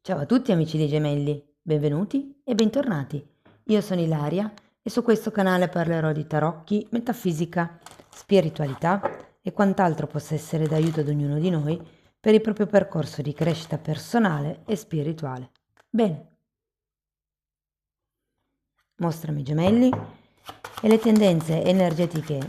Ciao a tutti amici dei gemelli, benvenuti e bentornati. Io sono Ilaria e su questo canale parlerò di tarocchi, metafisica, spiritualità e quant'altro possa essere d'aiuto ad ognuno di noi per il proprio percorso di crescita personale e spirituale. Bene, mostrami i gemelli e le tendenze energetiche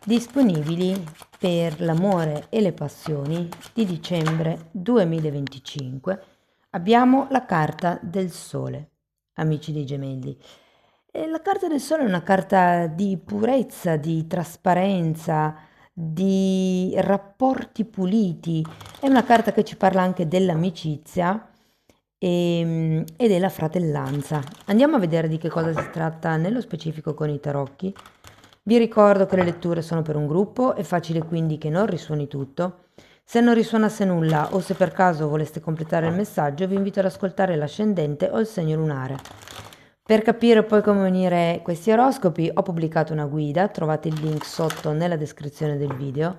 disponibili per l'amore e le passioni di dicembre 2025. Abbiamo la carta del sole, amici dei gemelli. E la carta del sole è una carta di purezza, di trasparenza, di rapporti puliti. È una carta che ci parla anche dell'amicizia e della fratellanza. Andiamo a vedere di che cosa si tratta nello specifico con i tarocchi. Vi ricordo che le letture sono per un gruppo, è facile quindi che non risuoni tutto. Se non risuonasse nulla o se per caso voleste completare il messaggio, vi invito ad ascoltare l'ascendente o il segno lunare. Per capire poi come unire questi oroscopi ho pubblicato una guida, trovate il link sotto nella descrizione del video.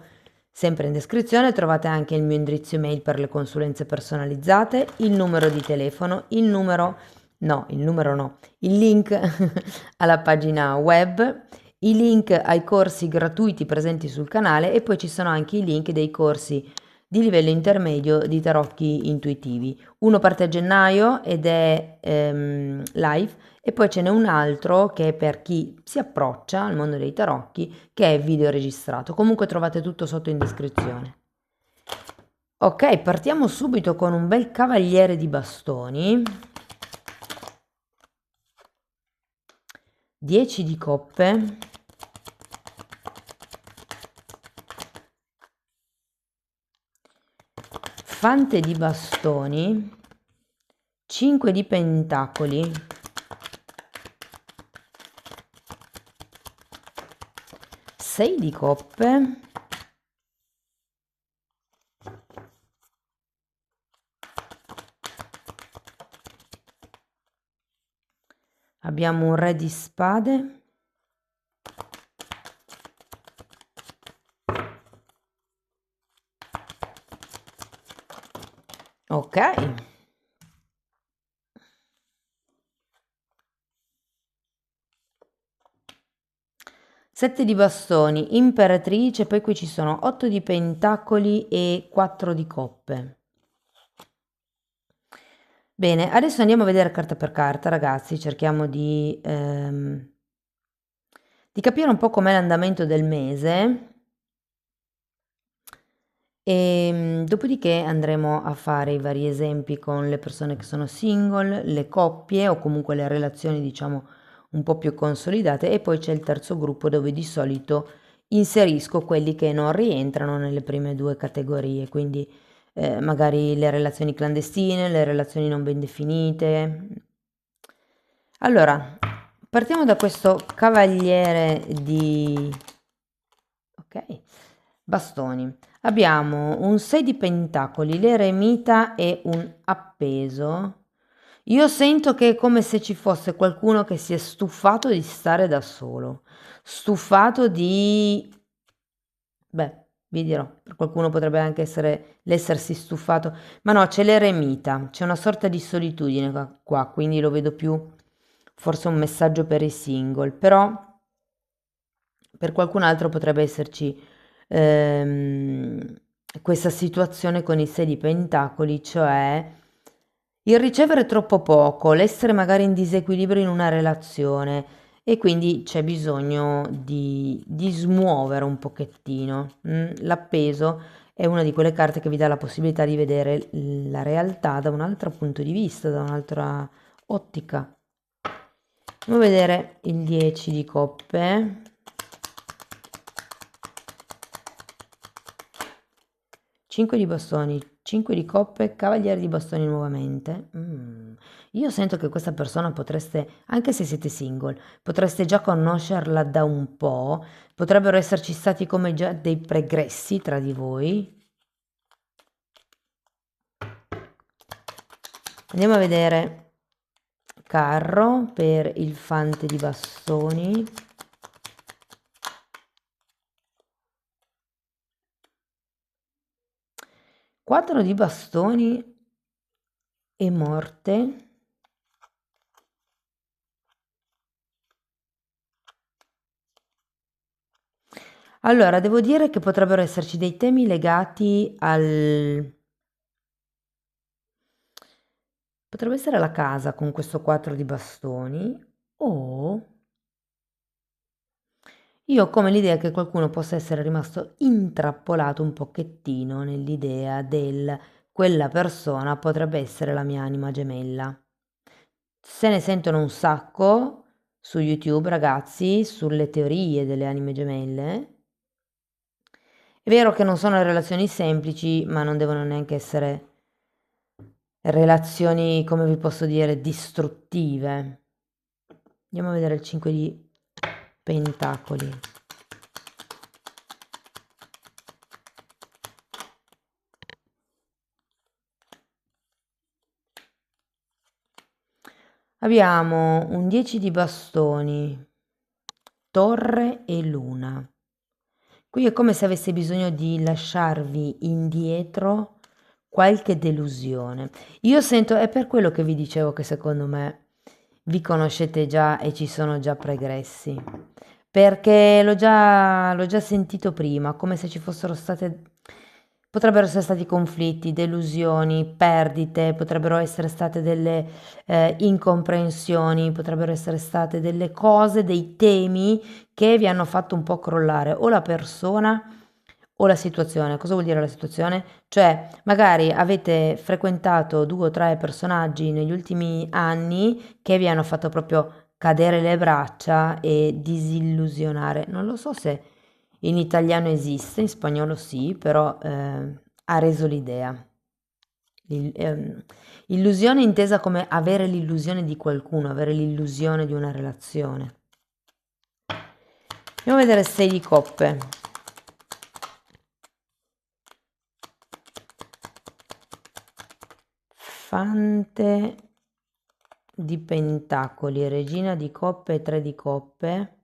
Sempre in descrizione trovate anche il mio indirizzo email per le consulenze personalizzate, il numero di telefono, il link alla pagina web, i link ai corsi gratuiti presenti sul canale e poi ci sono anche i link dei corsi di livello intermedio di tarocchi intuitivi. Uno parte a gennaio ed è live e poi ce n'è un altro che è per chi si approccia al mondo dei tarocchi, che è video registrato. Comunque trovate tutto sotto in descrizione. Ok, partiamo subito con un bel cavaliere di bastoni. 10 di coppe. Fante di bastoni. 5 di pentacoli. 6 di coppe. Abbiamo un re di spade. Ok. 7 di bastoni, imperatrice, poi qui ci sono 8 di pentacoli e 4 di coppe. Bene, adesso andiamo a vedere carta per carta, ragazzi, cerchiamo di capire un po' com'è l'andamento del mese e dopodiché andremo a fare i vari esempi con le persone che sono single, le coppie o comunque le relazioni, diciamo, un po' più consolidate e poi c'è il terzo gruppo dove di solito inserisco quelli che non rientrano nelle prime due categorie, quindi magari le relazioni clandestine, le relazioni non ben definite. Allora, partiamo da questo cavaliere di... ok, bastoni. Abbiamo un 6 di pentacoli, l'eremita e un appeso. Io sento che è come se ci fosse qualcuno che si è stufato di stare da solo, stufato di... Beh, vi dirò, per qualcuno potrebbe anche essere l'essersi stufato, ma no, c'è l'eremita, c'è una sorta di solitudine qua, quindi lo vedo più forse un messaggio per i single, però per qualcun altro potrebbe esserci ehm, questa situazione con i 6 di pentacoli, cioè il ricevere troppo poco, l'essere magari in disequilibrio in una relazione e quindi c'è bisogno di smuovere un pochettino. L'appeso è una di quelle carte che vi dà la possibilità di vedere la realtà da un altro punto di vista, da un'altra ottica. Andiamo a vedere il 10 di coppe. 5 di bastoni, 5 di coppe, cavaliere di bastoni nuovamente. Io sento che questa persona potreste, anche se siete single, potreste già conoscerla da un po', potrebbero esserci stati come già dei pregressi tra di voi. Andiamo a vedere carro per il fante di bastoni. 4 di bastoni e morte. Allora, devo dire che potrebbero esserci dei temi legati al... Potrebbe essere la casa con questo 4 di bastoni o io ho come l'idea che qualcuno possa essere rimasto intrappolato un pochettino nell'idea del quella persona potrebbe essere la mia anima gemella. Se ne sentono un sacco su YouTube, ragazzi, sulle teorie delle anime gemelle. È vero che non sono relazioni semplici, ma non devono neanche essere relazioni, come vi posso dire, distruttive. Andiamo a vedere il 5 di pentacoli. Abbiamo un 10 di bastoni, torre e luna. Qui è come se avesse bisogno di lasciarvi indietro qualche delusione. Io sento, è per quello che vi dicevo che secondo me vi conoscete già e ci sono già pregressi, perché l'ho già sentito prima, come se ci fossero state, potrebbero essere stati conflitti, delusioni, perdite, potrebbero essere state delle incomprensioni, potrebbero essere state delle cose, dei temi che vi hanno fatto un po' crollare o la persona o la situazione. Cosa vuol dire la situazione? Cioè, magari avete frequentato 2 o 3 personaggi negli ultimi anni che vi hanno fatto proprio cadere le braccia e disillusionare. Non lo so se in italiano esiste, in spagnolo sì, però ha reso l'idea. Illusione intesa come avere l'illusione di qualcuno, avere l'illusione di una relazione. Andiamo a vedere 6 di coppe. Fante di pentacoli, regina di coppe e 3 di coppe.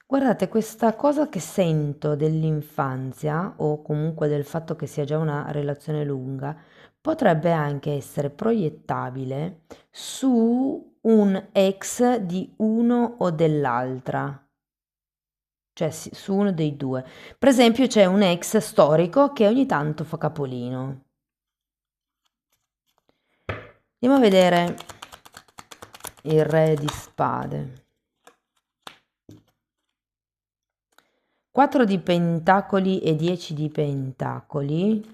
Guardate, questa cosa che sento dell'infanzia o comunque del fatto che sia già una relazione lunga potrebbe anche essere proiettabile su un ex di uno o dell'altra, cioè su uno dei due. Per esempio c'è un ex storico che ogni tanto fa capolino. Andiamo a vedere il re di spade. 4 di pentacoli e 10 di pentacoli.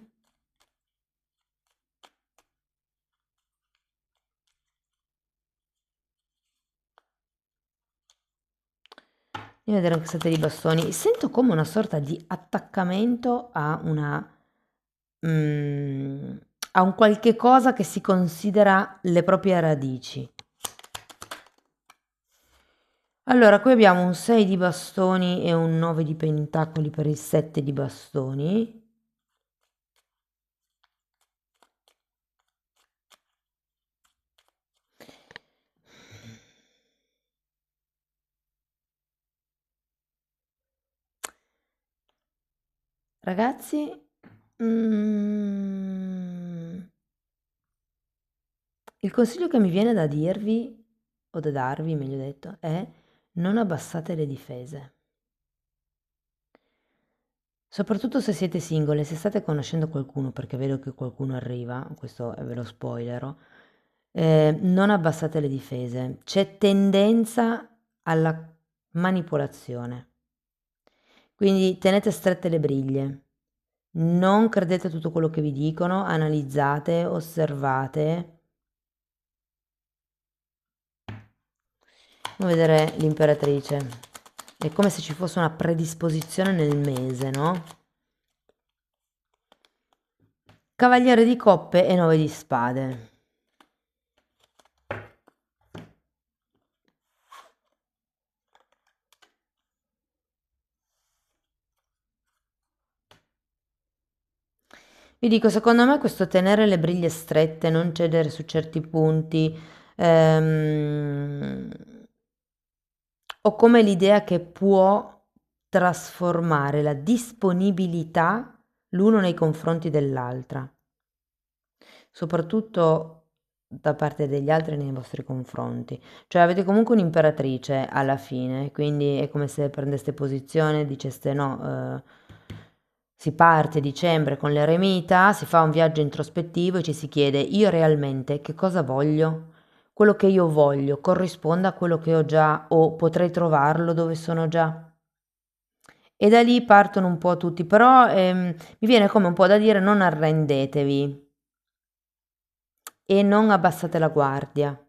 Andiamo a vedere anche 7 di bastoni. Sento come una sorta di attaccamento a una... a un qualche cosa che si considera le proprie radici. Allora, qui abbiamo un 6 di bastoni e un 9 di pentacoli per il 7 di bastoni. Ragazzi, il consiglio che mi viene da dirvi, o da darvi, meglio detto, è non abbassate le difese. Soprattutto se siete singole, se state conoscendo qualcuno, perché vedo che qualcuno arriva, questo ve lo spoilerò, non abbassate le difese. C'è tendenza alla manipolazione. Quindi tenete strette le briglie. Non credete a tutto quello che vi dicono, analizzate, osservate. Andiamo a vedere l'imperatrice. È come se ci fosse una predisposizione nel mese, no? Cavaliere di coppe e 9 di spade. Vi dico, secondo me questo tenere le briglie strette, non cedere su certi punti, ho come l'idea che può trasformare la disponibilità l'uno nei confronti dell'altra, soprattutto da parte degli altri nei vostri confronti. Cioè avete comunque un'imperatrice alla fine, quindi è come se prendeste posizione, diceste no, si parte a dicembre con l'eremita, si fa un viaggio introspettivo e ci si chiede io realmente che cosa voglio? Quello che io voglio corrisponde a quello che ho già o potrei trovarlo dove sono già? E da lì partono un po' tutti, però mi viene come un po' da dire non arrendetevi e non abbassate la guardia.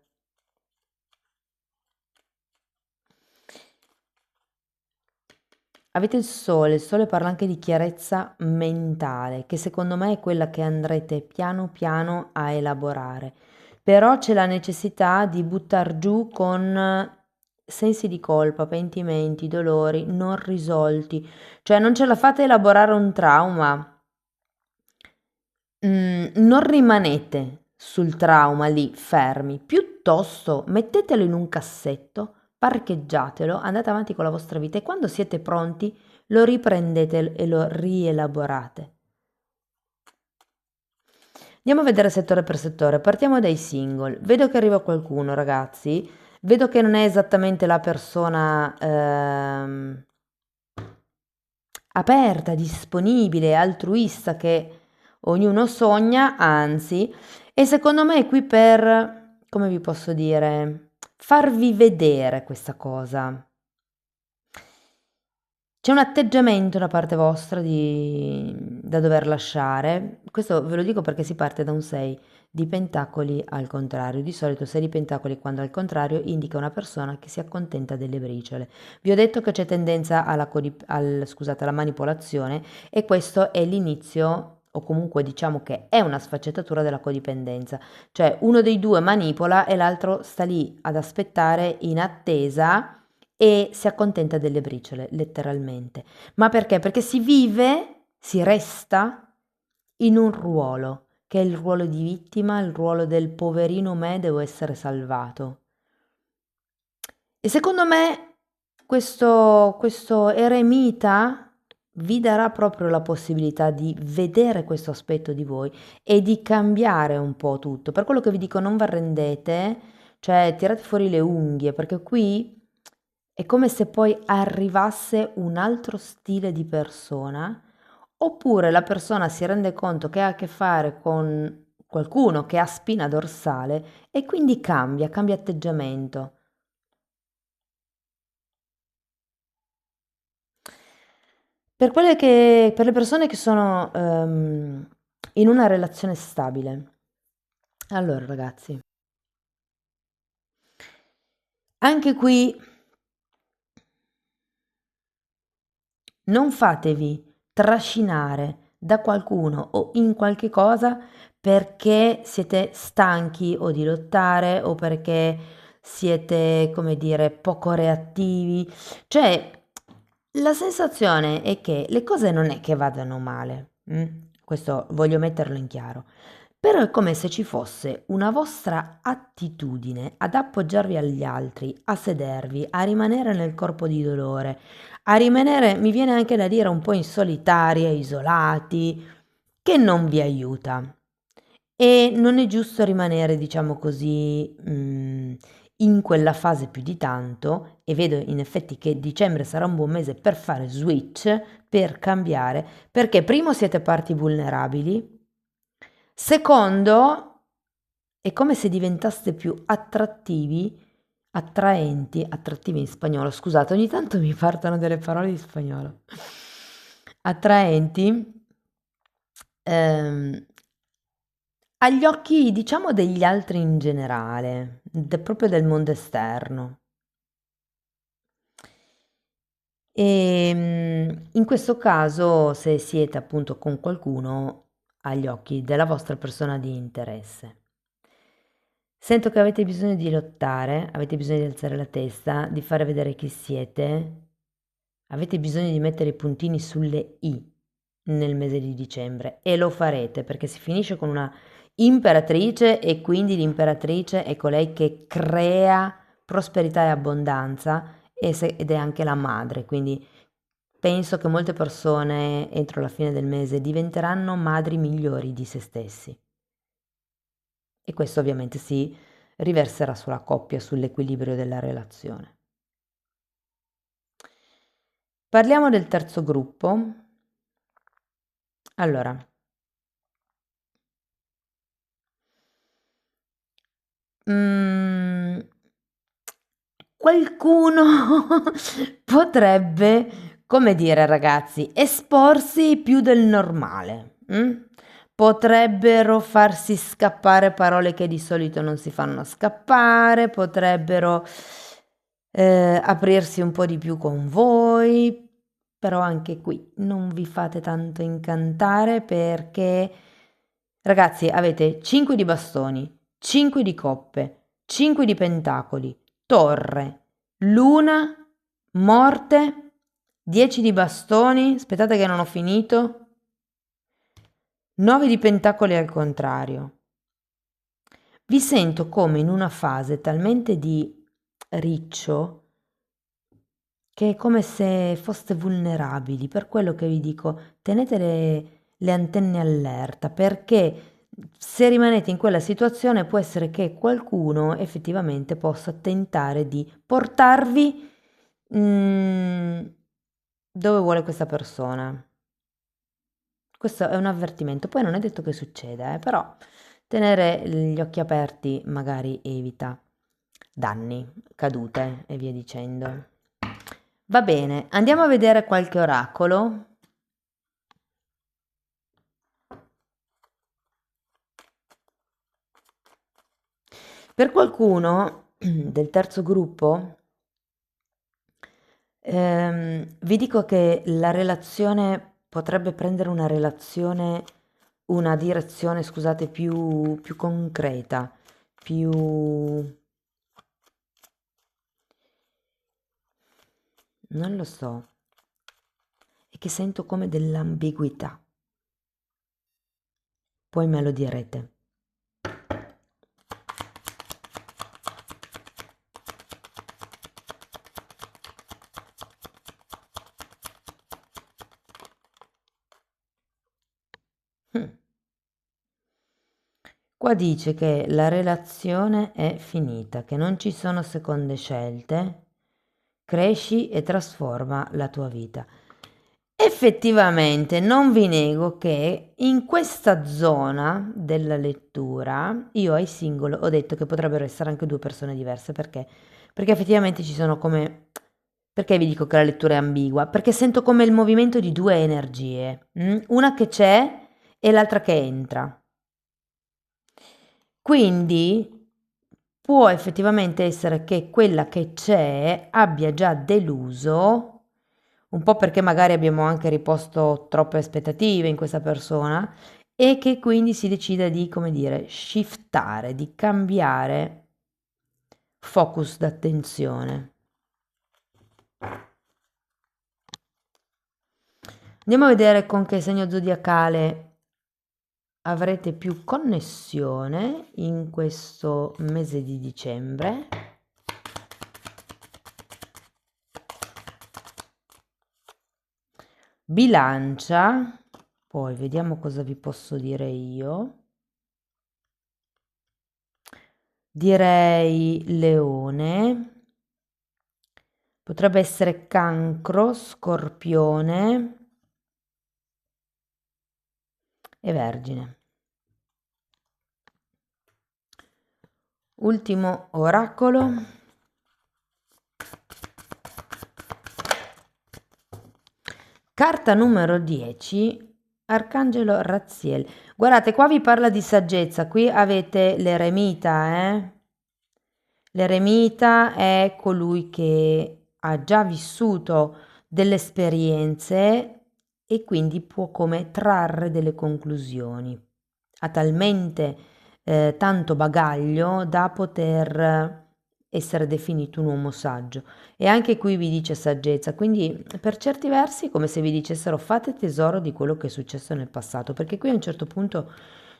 Avete il sole parla anche di chiarezza mentale, che secondo me è quella che andrete piano piano a elaborare. Però c'è la necessità di buttar giù con sensi di colpa, pentimenti, dolori non risolti. Cioè non ce la fate elaborare un trauma. Non rimanete sul trauma lì fermi, piuttosto mettetelo in un cassetto, parcheggiatelo, andate avanti con la vostra vita e quando siete pronti lo riprendete e lo rielaborate. Andiamo a vedere settore per settore, partiamo dai single. Vedo che arriva qualcuno, ragazzi, vedo che non è esattamente la persona aperta, disponibile, altruista che ognuno sogna, anzi, e secondo me è qui per, come vi posso dire, farvi vedere questa cosa. C'è un atteggiamento da parte vostra da dover lasciare. Questo ve lo dico perché si parte da un 6 di pentacoli al contrario. Di solito 6 di pentacoli quando al contrario indica una persona che si accontenta delle briciole. Vi ho detto che c'è tendenza scusate, alla manipolazione e questo è l'inizio o comunque diciamo che è una sfaccettatura della codipendenza. Cioè uno dei due manipola e l'altro sta lì ad aspettare in attesa e si accontenta delle briciole, letteralmente. Ma perché? Perché si vive, si resta in un ruolo, che è il ruolo di vittima, il ruolo del poverino me, devo essere salvato. E secondo me questo eremita vi darà proprio la possibilità di vedere questo aspetto di voi e di cambiare un po' tutto. Per quello che vi dico, non vi arrendete, cioè tirate fuori le unghie, perché qui è come se poi arrivasse un altro stile di persona, oppure la persona si rende conto che ha a che fare con qualcuno che ha spina dorsale e quindi cambia atteggiamento. Per le persone che sono in una relazione stabile, allora ragazzi, anche qui non fatevi trascinare da qualcuno o in qualche cosa perché siete stanchi o di lottare o perché siete, come dire, poco reattivi. Cioè, la sensazione è che le cose non è che vadano male, questo voglio metterlo in chiaro, però è come se ci fosse una vostra attitudine ad appoggiarvi agli altri, a sedervi, a rimanere nel corpo di dolore, a rimanere, mi viene anche da dire, un po' in solitaria, isolati, che non vi aiuta. E non è giusto rimanere, diciamo così, in quella fase più di tanto, e vedo in effetti che dicembre sarà un buon mese per fare switch, per cambiare, perché primo siete parti vulnerabili, secondo è come se diventaste più attrattivi, attraenti, attrattivi in spagnolo, scusate, ogni tanto mi partono delle parole di spagnolo, attraenti ehm, agli occhi, diciamo, degli altri in generale, proprio del mondo esterno. E in questo caso, se siete appunto con qualcuno agli occhi della vostra persona di interesse. Sento che avete bisogno di lottare, avete bisogno di alzare la testa, di fare vedere chi siete, avete bisogno di mettere i puntini sulle i nel mese di dicembre e lo farete perché si finisce con una imperatrice e quindi l'imperatrice è colei che crea prosperità e abbondanza ed è anche la madre, quindi penso che molte persone entro la fine del mese diventeranno madri migliori di se stessi. E questo ovviamente si riverserà sulla coppia, sull'equilibrio della relazione. Parliamo del terzo gruppo. Allora, qualcuno potrebbe, come dire ragazzi, esporsi più del normale. Potrebbero farsi scappare parole che di solito non si fanno scappare, potrebbero aprirsi un po' di più con voi, però anche qui non vi fate tanto incantare perché ragazzi avete 5 di bastoni, 5 di coppe, 5 di pentacoli, torre, luna, morte, 10 di bastoni, aspettate che non ho finito, 9 di pentacoli al contrario. Vi sento come in una fase talmente di riccio che è come se foste vulnerabili, per quello che vi dico, tenete le antenne allerta, perché se rimanete in quella situazione può essere che qualcuno effettivamente possa tentare di portarvi dove vuole questa persona. Questo è un avvertimento, poi non è detto che succeda, però tenere gli occhi aperti magari evita danni, cadute e via dicendo. Va bene, andiamo a vedere qualche oracolo. Per qualcuno del terzo gruppo, vi dico che la relazione potrebbe prendere una direzione, scusate, più concreta, più... non lo so, è che sento come dell'ambiguità. Poi me lo direte. Qua dice che la relazione è finita, che non ci sono seconde scelte, cresci e trasforma la tua vita. Effettivamente non vi nego che in questa zona della lettura io ai singolo ho detto che potrebbero essere anche due persone diverse, perché effettivamente ci sono come... Perché vi dico che la lettura è ambigua? Perché sento come il movimento di due energie, una che c'è e l'altra che entra. Quindi può effettivamente essere che quella che c'è abbia già deluso, un po' perché magari abbiamo anche riposto troppe aspettative in questa persona e che quindi si decide di, come dire, shiftare, di cambiare focus d'attenzione. Andiamo a vedere con che segno zodiacale avrete più connessione in questo mese di dicembre. Bilancia, poi vediamo cosa vi posso dire io. Direi Leone, potrebbe essere Cancro, Scorpione e Vergine. Ultimo oracolo. Carta numero 10, Arcangelo Raziel. Guardate, qua vi parla di saggezza, qui avete l'eremita, L'eremita è colui che ha già vissuto delle esperienze e quindi può come trarre delle conclusioni. Ha talmente tanto bagaglio da poter essere definito un uomo saggio. E anche qui vi dice saggezza, quindi per certi versi è come se vi dicessero fate tesoro di quello che è successo nel passato, perché qui a un certo punto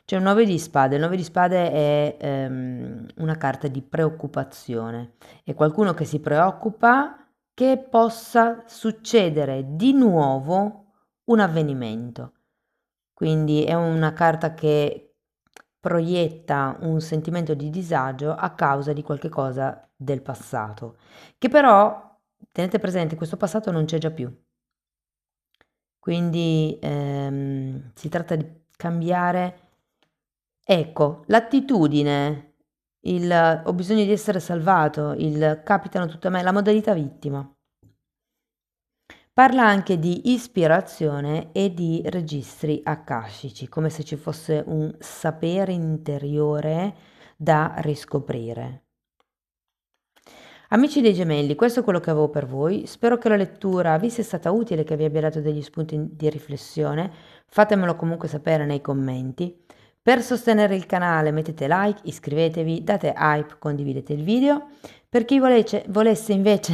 c'è un 9 di spade, il 9 di spade è una carta di preoccupazione, è qualcuno che si preoccupa che possa succedere di nuovo un avvenimento. Quindi è una carta che proietta un sentimento di disagio a causa di qualche cosa del passato, che però, tenete presente, questo passato non c'è già più. Quindi si tratta di cambiare, ecco, l'attitudine, il ho bisogno di essere salvato, il capitano tutto a me, la modalità vittima. Parla anche di ispirazione e di registri akashici, come se ci fosse un sapere interiore da riscoprire. Amici dei Gemelli, questo è quello che avevo per voi. Spero che la lettura vi sia stata utile, che vi abbia dato degli spunti di riflessione. Fatemelo comunque sapere nei commenti. Per sostenere il canale mettete like, iscrivetevi, date hype, condividete il video. Per chi volesse invece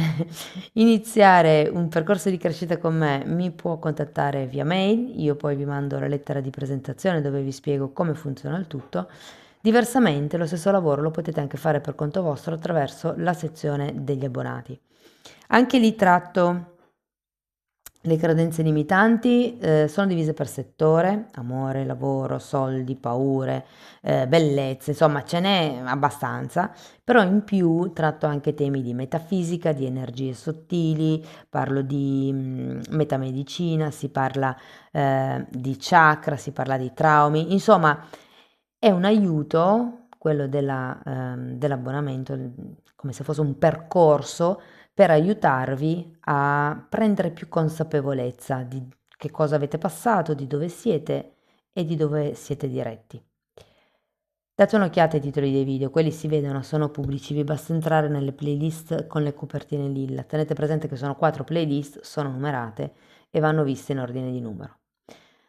iniziare un percorso di crescita con me, mi può contattare via mail, io poi vi mando la lettera di presentazione dove vi spiego come funziona il tutto. Diversamente, lo stesso lavoro lo potete anche fare per conto vostro attraverso la sezione degli abbonati. Anche lì tratto le credenze limitanti, sono divise per settore: amore, lavoro, soldi, paure, bellezza, insomma ce n'è abbastanza, però in più tratto anche temi di metafisica, di energie sottili, parlo di metamedicina, si parla di chakra, si parla di traumi, insomma è un aiuto quello dell'abbonamento, come se fosse un percorso per aiutarvi a prendere più consapevolezza di che cosa avete passato, di dove siete e di dove siete diretti. Date un'occhiata ai titoli dei video, quelli si vedono, sono pubblici, vi basta entrare nelle playlist con le copertine lilla. Tenete presente che sono 4 playlist, sono numerate e vanno viste in ordine di numero.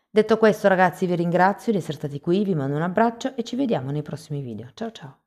Detto questo, ragazzi, vi ringrazio di essere stati qui, vi mando un abbraccio e ci vediamo nei prossimi video. Ciao ciao!